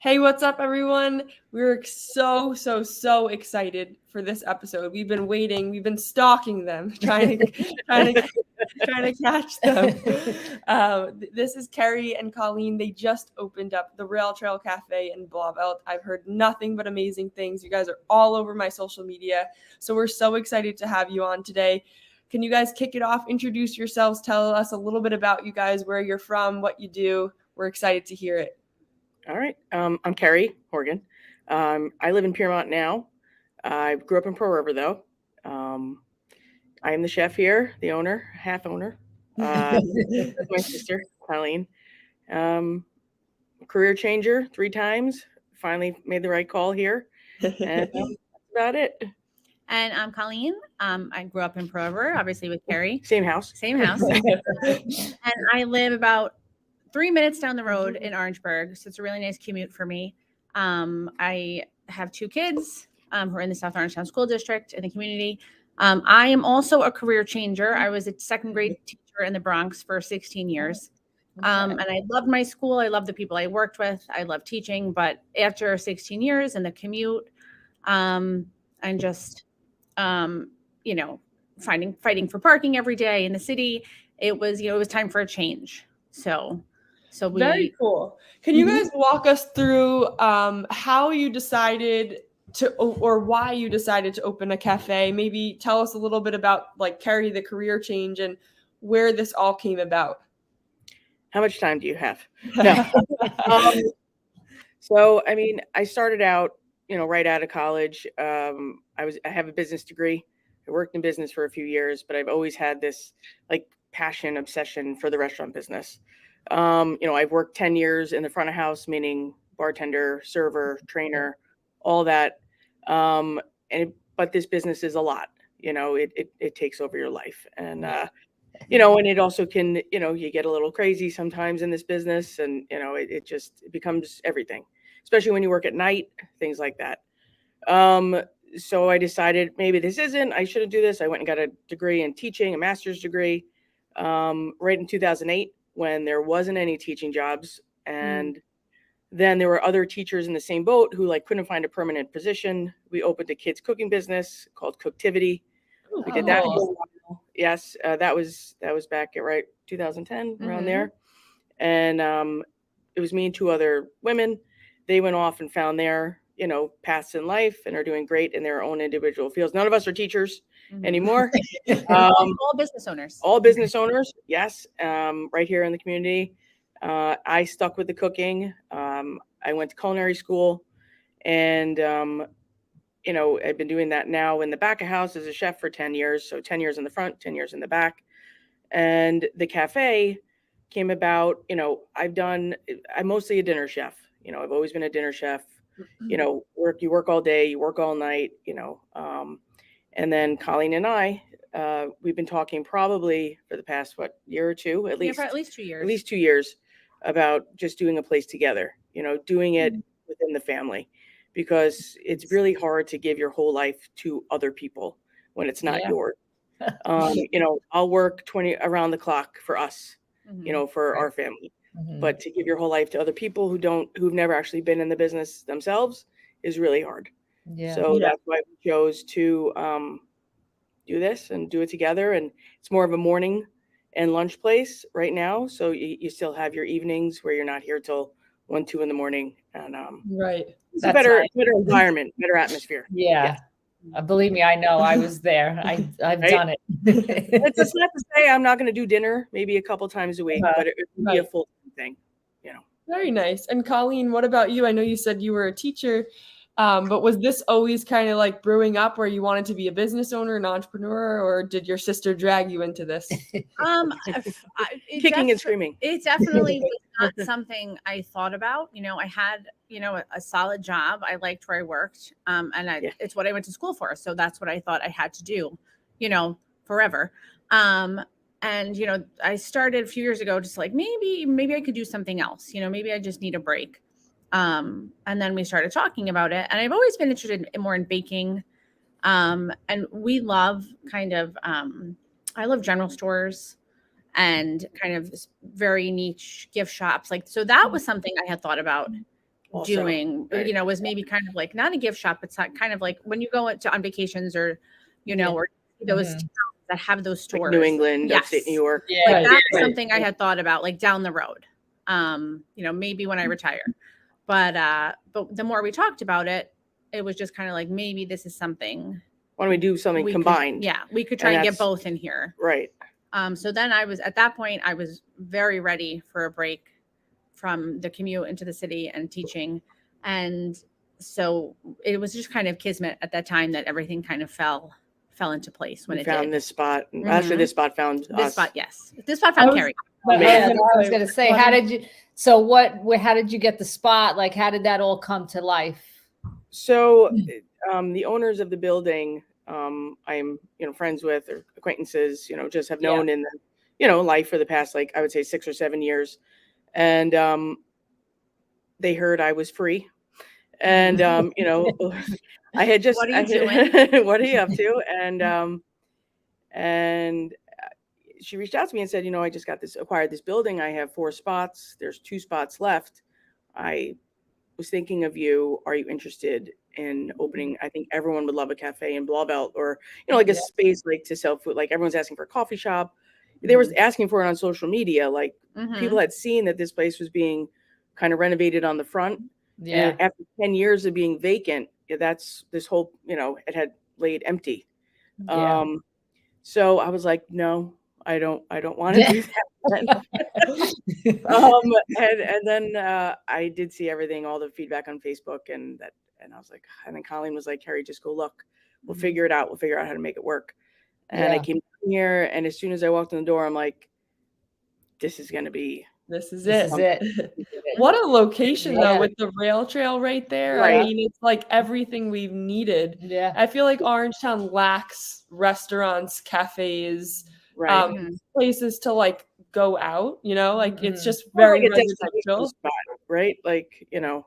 Hey, what's up, everyone? We're so excited for this episode. We've been waiting. We've been stalking them, trying to catch them. This is Kerri and Coleen. They just opened up the Rail Trail Cafe in Blauvelt. I've heard nothing but amazing things. You guys are all over my social media, so we're so excited to have you on today. Can you guys kick it off? Introduce yourselves. Tell us a little bit about you guys, where you're from, what you do. We're excited to hear it. All right. I'm Kerri, Horgan. I live in Piermont now. I grew up in Pearl River, though. I am the chef here, the owner, half owner. That's my sister, Coleen. Career changer 3 times. Finally made the right call here. And that's about it. And I'm Coleen. I grew up in Pearl River, obviously with Kerri. Same house. And I live about 3 minutes down the road in Orangeburg. So it's a really nice commute for me. I have 2 kids who are in the South Orangetown School District in the community. I am also a career changer. I was a second grade teacher in the Bronx for 16 years. And I loved my school. I loved the people I worked with. I loved teaching. But after 16 years and the commute and just, fighting for parking every day in the city, it was time for a change. So very cool. Can you guys walk us through how you decided to, or why you decided to open a cafe? Maybe tell us a little bit about like Kerri, the career change, and where this all came about. How much time do you have? No. So, I mean, I started out, right out of college. I have a business degree. I worked in business for a few years, but I've always had this passion, obsession for the restaurant business. I've worked 10 years in the front of house, meaning bartender, server, trainer, all that. But this business is a lot, it takes over your life. And, and it also can, you get a little crazy sometimes in this business, and, it becomes everything, especially when you work at night, things like that. So I decided maybe I shouldn't do this. I went and got a degree in teaching, a master's degree, right in 2008. When there wasn't any teaching jobs. And then there were other teachers in the same boat who couldn't find a permanent position. We opened a kids cooking business called Cooktivity. We did that for a while. Yes. That was back at 2010, around there. And it was me and 2 other women. They went off and found their, paths in life and are doing great in their own individual fields. None of us are teachers anymore. All business owners. All business owners, yes. Right here in the community. I stuck with the cooking. I went to culinary school, and I've been doing that now in the back of house as a chef for 10 years. So 10 years in the front, 10 years in the back. And the cafe came about, I'm mostly a dinner chef. I've always been a dinner chef. You work all day, you work all night, and then Coleen and I, we've been talking probably for the past, year or 2, at least. For at least 2 years. At least 2 years about just doing a place together, doing it within the family, because it's really hard to give your whole life to other people when it's not yours. I'll work 20 around the clock for us, for our family. But to give your whole life to other people who've never actually been in the business themselves is really hard. So that's why we chose to do this and do it together. And it's more of a morning and lunch place right now. So you still have your evenings where you're not here till 1, 2 in the morning. And it's a better environment, better atmosphere. Yeah. Believe me, I know. I was there. I've done it. It's not to say I'm not going to do dinner maybe a couple times a week, but it would be a full thing, Very nice. And Coleen, what about you? I know you said you were a teacher, but was this always kind of brewing up where you wanted to be a business owner, an entrepreneur, or did your sister drag you into this? Kicking and screaming. It definitely was not something I thought about. I had, a solid job. I liked where I worked. And it's what I went to school for. So that's what I thought I had to do, forever. And, I started a few years ago, just maybe I could do something else, maybe I just need a break. And then we started talking about it, and I've always been interested more in baking. And we love I love general stores and kind of very niche gift shops. So that was something I had thought about also. doing, Right. you know, was maybe kind of like not a gift shop, but kind of like when you go on vacations or, you know, or those towns that have those stores. Like New England, yes. upstate New York. Yeah. Like that's Right. something I had thought about, like down the road. You know, maybe when I retire. But the more we talked about it, it was just kind of like, maybe this is something. Why don't we do something we combined? we could try and get that's- both in here. Right. So then at that point, I was very ready for a break from the commute into the city and teaching. And so it was just kind of kismet at that time that everything kind of fell into place when We it found did. this spot. Mhm. Actually, this spot found This us. spot, yes. This spot found Kerri. But Yeah. I was gonna say, how did you? So how did you get the spot? Like, how did that all come to life? So the owners of the building, I'm, friends with or acquaintances, just have known in the, life for the past, like, I would say 6 or 7 years. And they heard I was free. And, I had just, What are you doing? what are you up to? And she reached out to me and said, I just acquired this building. I have 4 spots. There's 2 spots left. I was thinking of you. Are you interested in opening? I think everyone would love a cafe in Blauvelt, or, like a space like to sell food. Like everyone's asking for a coffee shop. They were asking for it on social media. Like people had seen that this place was being kind of renovated on the front. Yeah. And after 10 years of being vacant, that's this whole, it had laid empty. Yeah. So I was like, no, I don't want to do that. And then I did see everything, all the feedback on Facebook, and I was like, and then Coleen was like, Kerri, just go look. We'll figure it out. We'll figure out how to make it work. And I came down here, and as soon as I walked in the door, I'm like, this is it. This is it. What a location though, with the rail trail right there. Right. I mean, it's like everything we've needed. Yeah. I feel like Orangetown lacks restaurants, cafes, Right. places to like go out, like it's just Well, very like a destination residential. spot, right? Like, you come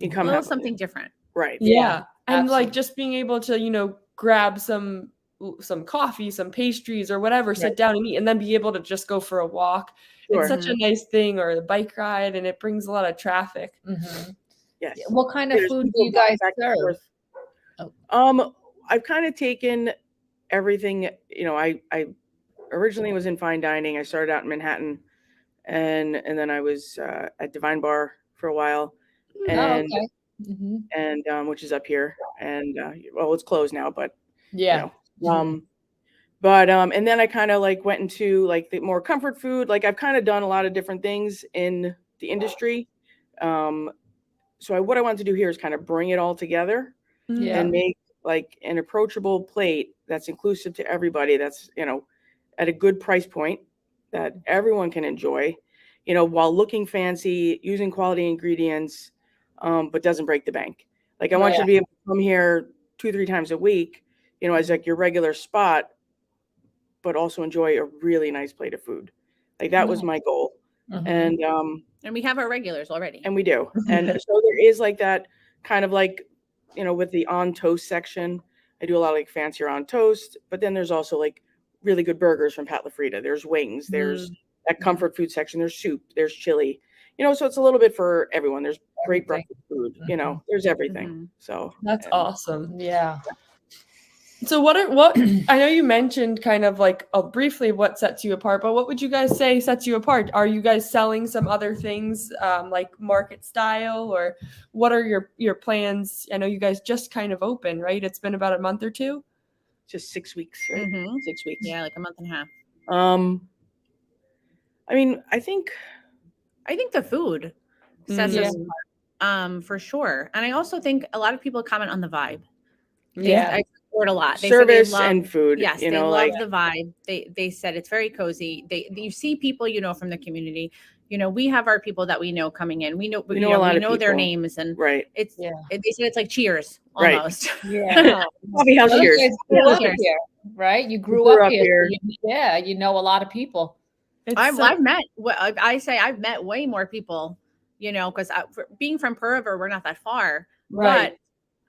A little have something different. right. Yeah. And absolutely. like just being able to, grab some coffee, some pastries or whatever, sit down and eat, and then be able to just go for a walk. Sure. It's such a nice thing, or the bike ride, and it brings a lot of traffic. Mm-hmm. Yes. What kind of There's food do people you guys back and serve? forth. I've kind of taken everything, I originally was in fine dining. I started out in Manhattan, and then I was at Divine Bar for a while, and okay. Mm-hmm. and which is up here, and well, it's closed now, but Yeah. But and then I kind of like went into like the more comfort food. Like I've kind of done a lot of different things in the industry. So what I wanted to do here is kind of bring it all together Yeah. and make like an approachable plate that's inclusive to everybody. That's, at a good price point that everyone can enjoy, while looking fancy, using quality ingredients, but doesn't break the bank. Like I want you to be able to come here 2-3 times a week, as like your regular spot, but also enjoy a really nice plate of food. Like that was my goal. Mm-hmm. And we have our regulars already. And we do. And so there is like that kind of like, with the on toast section, I do a lot of like fancier on toast, but then there's also like really good burgers from Pat LaFrida. There's wings, there's that comfort food section, there's soup, there's chili, so it's a little bit for everyone. There's great breakfast food, there's everything. So That's awesome. Yeah. So what I know you mentioned kind of like briefly what sets you apart, but what would you guys say sets you apart? Are you guys selling some other things like market style, or what are your plans? I know you guys just kind of opened, right? It's been about a month or two. just 6 weeks, right? 6 weeks. Yeah, like a month and a half. I mean, I think the food sets us apart, for sure. And I also think a lot of people comment on the vibe. I support a lot. They service said they love, and food. Yes, they love the vibe. They said it's very cozy. You see people, from the community. We have our people that we know coming in. We know their names, and it's they said it's like Cheers almost. Yeah. Coffee house Cheers. Grew up here, right? You grew up here. So you know a lot of people. I've met. I've met way more people. Because being from Pearl River, we're not that far. Right.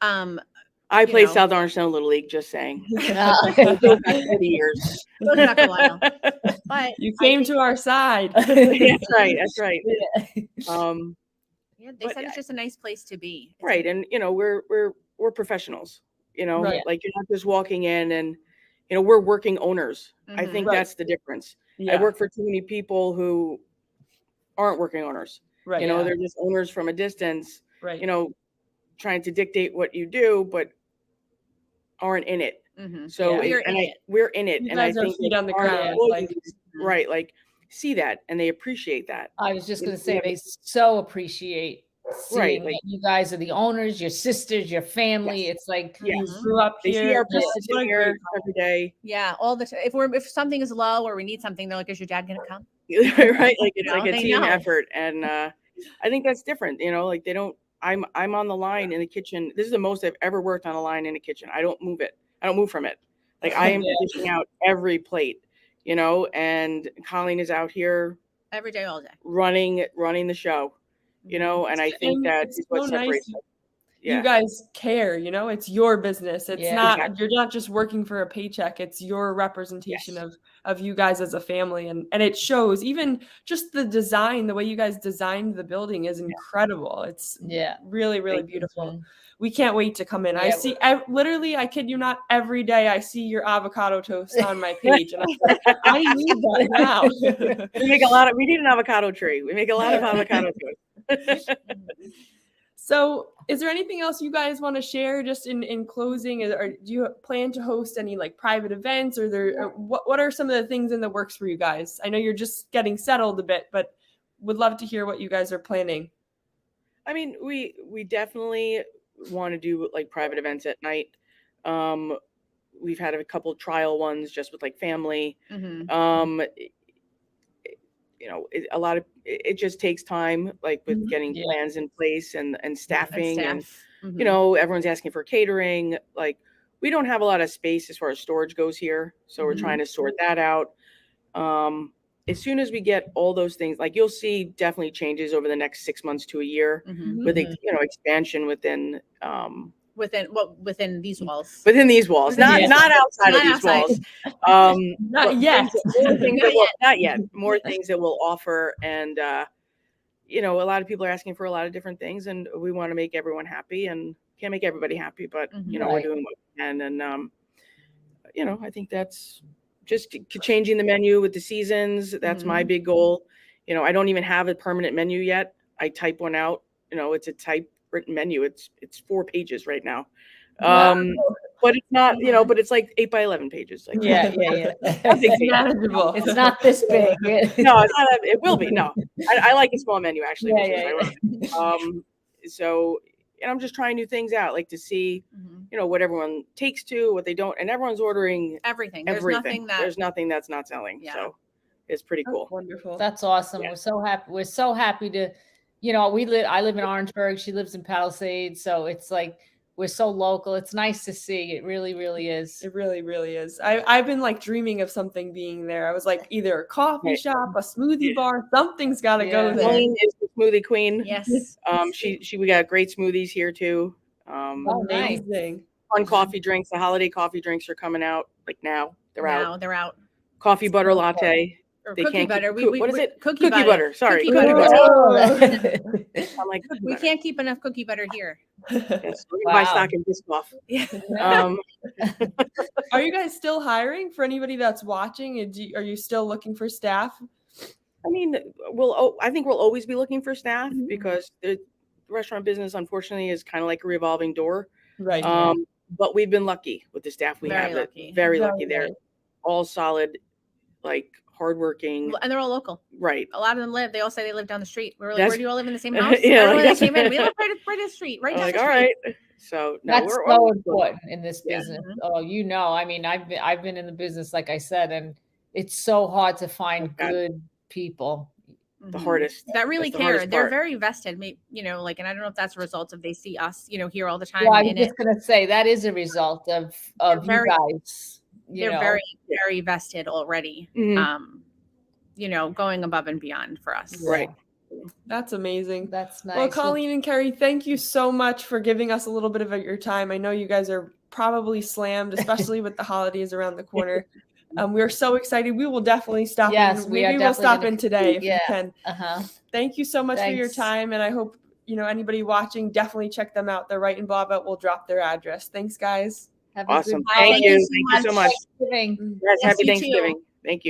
But I played South Orangetown Little League, just saying. 30 years. It took a while. But you came to our side. That's right. Yeah, they said it's just a nice place to be. Right. And, we're professionals, Right. like you're not just walking in and, we're working owners. I think Right. that's the difference. Yeah. I work for too many people who aren't working owners. Right. They're just owners from a distance, Right. trying to dictate what you do, but aren't in it. So We're in it. We're in it. You And I guys are think feet that on the our ground, employees, right, like see that and they appreciate that. I was just going to say Yeah. they so appreciate seeing Like- that you guys are the owners, your sisters, your family. Yes. It's like You Yes. grew up They here. see our This parents is what a here great every day. Yeah, all the time. If something is low or we need something, they're like, "Is your dad gonna come?" Right, like it's like a They team know. effort. And I think that's different, like they don't. I'm on the line in the kitchen. This is the most I've ever worked on a line in the kitchen. I don't move from it. Like I am dishing out every plate, and Coleen is out here Every day, all day. running the show, and I think And that it's is what so nice separates us. Yeah. You guys care, it's your business. It's Yeah. not, Exactly. you're not just working for a paycheck. It's your representation of you guys as a family. And it shows. Even just the design, the way you guys designed the building is incredible. It's really, really beautiful. We can't wait to come in. I see, literally, I kid you not, every day I see your avocado toast on my page. And I'm like, I need that now. We need an avocado tree. We make a lot of avocado toast. So is there anything else you guys want to share just in closing? Or do you plan to host any like private events or what are some of the things in the works for you guys? I know you're just getting settled a bit, but would love to hear what you guys are planning. I mean, we definitely want to do like private events at night. We've had a couple trial ones just with like family. It just takes time, like with getting plans in place and staffing and everyone's asking for catering. Like we don't have a lot of space as far as storage goes here. So we're trying to sort that out. As soon as we get all those things, like you'll see definitely changes over the next 6 months to a year with, expansion within these walls. Within these walls, not outside of Not these outside. walls. Not yet. Not yet. More things that we'll offer, and a lot of people are asking for a lot of different things, and we want to make everyone happy, and can't make everybody happy, but we're doing what we can, and I think that's just changing the menu with the seasons. That's my big goal. I don't even have a permanent menu yet. I type one out. It's a typewritten menu. It's 4 pages right now. But it's not, but it's like 8 by 11 pages. Like, It's manageable. It's not this big. No, it's not. It will be. No, I like a small menu actually. So, and I'm just trying new things out, like to see, what everyone takes to, what they don't, and everyone's ordering Everything. There's nothing that's not selling. Yeah. So it's pretty cool. That's wonderful. That's awesome. Yeah. We're so happy to, I live in Orangeburg. She lives in Palisades. So it's like, we're so local. It's nice to see. It really, really is. It really, really is. I've been like dreaming of something being there. I was like either a coffee shop, a smoothie bar, something's got to go there. Coleen is the smoothie queen. Yes. We got great smoothies here too. Amazing. Fun coffee drinks. The holiday coffee drinks are coming out like now. They're out. Coffee butter latte. Or They cookie can't butter. keep- what is it? Cookie butter. Sorry. Cookie Cookie butter. butter. I'm like, cookie We butter. can't keep enough cookie butter here. Yes, we're gonna buy stock in Biscoff. Are you guys still hiring for anybody that's watching? Are you still looking for staff? I mean, I think we'll always be looking for staff because the restaurant business, unfortunately, is kind of like a revolving door. Right. But we've been lucky with the staff we have. Lucky. Very lucky. They're all solid, like hardworking. And they're all local. Right. A lot of them they all say they live down the street. We were like, That's- where do you all live in the same house? Yeah, Everyone like that came in, we live right at the street, right I'm down like, the all street. right. So no, That's we're so always important in this Yeah. business. Oh, I mean, I've been in the business, like I said, and it's so hard to find God. good people. the hardest. That really That's the care. hardest They're part. very vested, and I don't know if that's a result of they see us, here all the time Well, I was in it. just gonna say that is a result of you very- guys. They're very, very vested already. Mhm. Going above and beyond for us. Right. That's amazing. That's nice. Well, Coleen and Kerri, thank you so much for giving us a little bit of your time. I know you guys are probably slammed, especially with the holidays around the corner. We're so excited. We will definitely stop Yes, in. we are Maybe we'll definitely stop gonna- in today if we yeah. can. Thank you so much for your Thanks. time, and I hope anybody watching, definitely check them out. They're right in Blauvelt. We'll drop their address. Thanks, guys. Have a Awesome. good Thank day. you. Thank you so much. Thanksgiving. Yes, Yes, happy you too. Thanksgiving. Thank you.